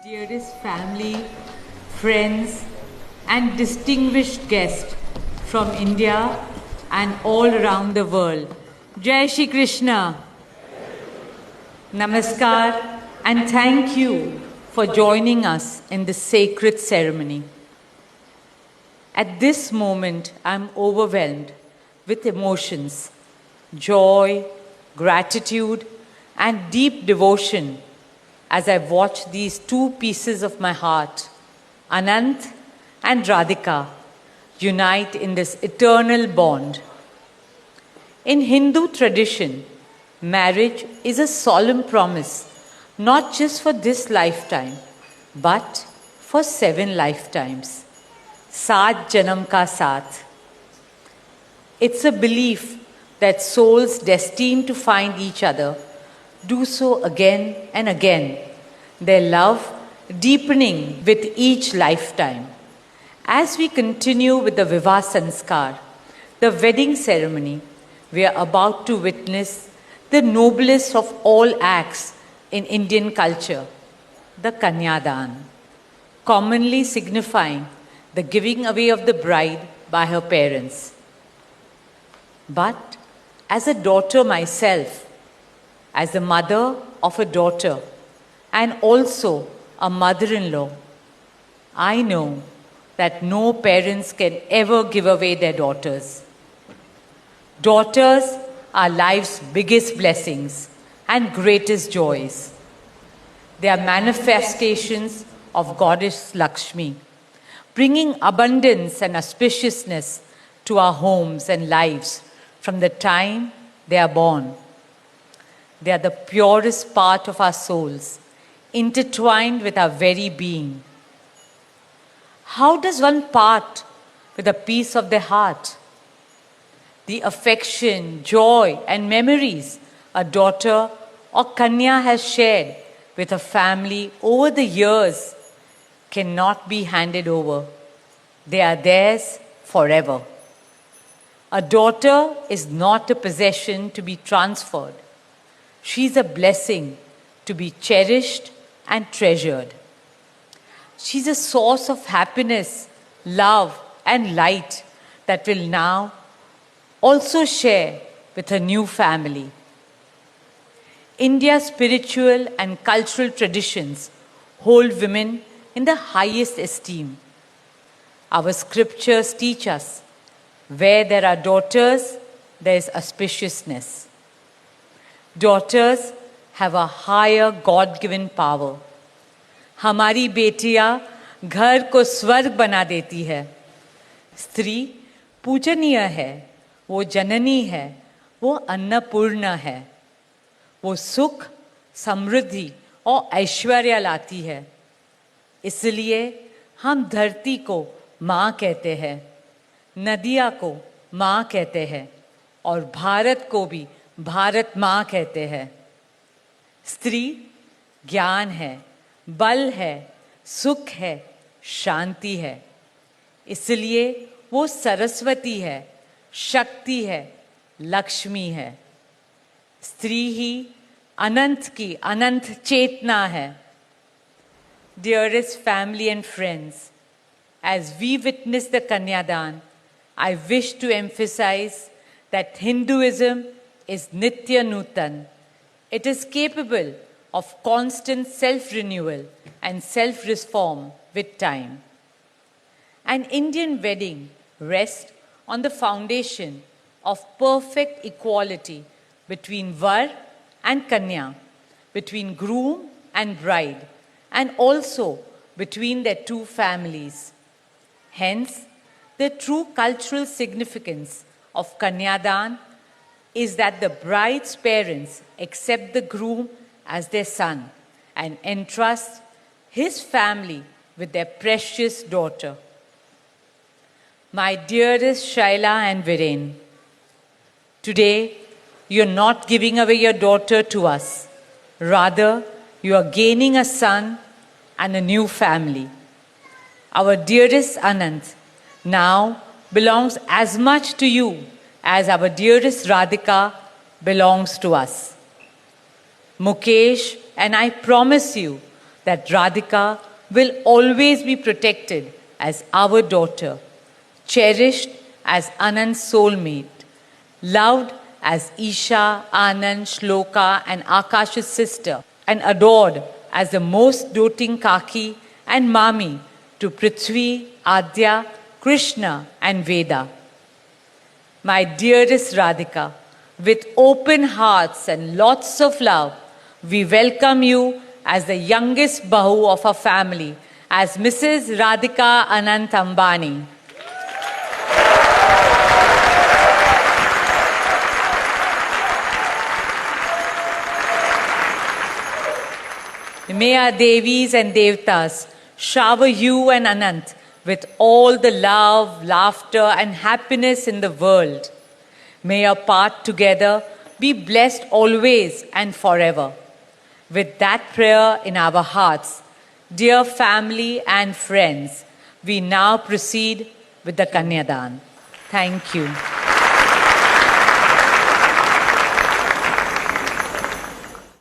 Dearest family, friends, and distinguished guests from India and all around the world. Jai Shri Krishna. Namaskar, and thank you for joining us in this sacred ceremony. At this moment, I'm overwhelmed with emotions, joy, gratitude, and deep devotion as I watch these two pieces of my heart, Anant and Radhika, unite in this eternal bond. In Hindu tradition, marriage is a solemn promise, not just for this lifetime, but for 7 lifetimes. Saat Janam Ka Saath. It's a belief that souls destined to find each other do so again and again, their love deepening with each lifetime. As we continue with the Vivah Sanskar, the wedding ceremony, we are about to witness the noblest of all acts in Indian culture, the Kanyadan, commonly signifying the giving away of the bride by her parents. But as a daughter myself, as the mother of a daughter and also a mother-in-law, I know that no parents can ever give away their daughters. Daughters are life's biggest blessings and greatest joys. They are manifestations of Goddess Lakshmi, bringing abundance and auspiciousness to our homes and lives from the time they are born. They are the purest part of our souls, intertwined with our very being. How does one part with a piece of their heart? The affection, joy, and memories a daughter or Kanya has shared with her family over the years cannot be handed over. They are theirs forever. A daughter is not a possession to be transferred. She is a blessing to be cherished and treasured. She is a source of happiness, love, and light that will now also share with her new family. India's spiritual and cultural traditions hold women in the highest esteem. Our scriptures teach us, where there are daughters, there is auspiciousness. Daughters have a higher God-given power. हमारी बेटियां घर को स्वर्ग बना देती है. स्त्री पूजनीय है, वो जननी है, वो अन्नपूर्णा है. वो सुख, समृद्धि और ऐश्वर्य लाती है. इसलिए हम धरती को माँ कहते हैं, नदियाँ को माँ कहते हैं और भारत को भी भारत माँ कहते हैं. स्त्री ज्ञान है, बल है, सुख है, शांति है. इसलिए वो सरस्वती है, शक्ति है, लक्ष्मी है. स्त्री ही अनंत की अनंत चेतना है. Dearest family and friends, as we witness the Kanyadan, I wish to emphasize that Hinduism is Nitya Nutan. It is capable of constant self-renewal and self-reform with time. An Indian wedding rests on the foundation of perfect equality between Var and Kanya, between groom and bride, and also between their two families. Hence, the true cultural significance of Kanyadan is that the bride's parents accept the groom as their son and entrust his family with their precious daughter. My dearest Shaila and Viren, today you are not giving away your daughter to us. Rather, you are gaining a son and a new family. Our dearest Anant now belongs as much to you as our dearest Radhika belongs to us. Mukesh and I promise you that Radhika will always be protected as our daughter, cherished as Anand's soulmate, loved as Isha, Anand, Shloka, and Akash's sister, and adored as the most doting Kaki and Mami to Prithvi, Adya, Krishna, and Veda. My dearest Radhika, with open hearts and lots of love, we welcome you as the youngest Bahu of our family, as Mrs. Radhika Anant Ambani. May our Devis and Devtas shower you and Anant with all the love, laughter, and happiness in the world. May your path together be blessed always and forever. With that prayer in our hearts, dear family and friends, we now proceed with the Kanyadan. Thank you.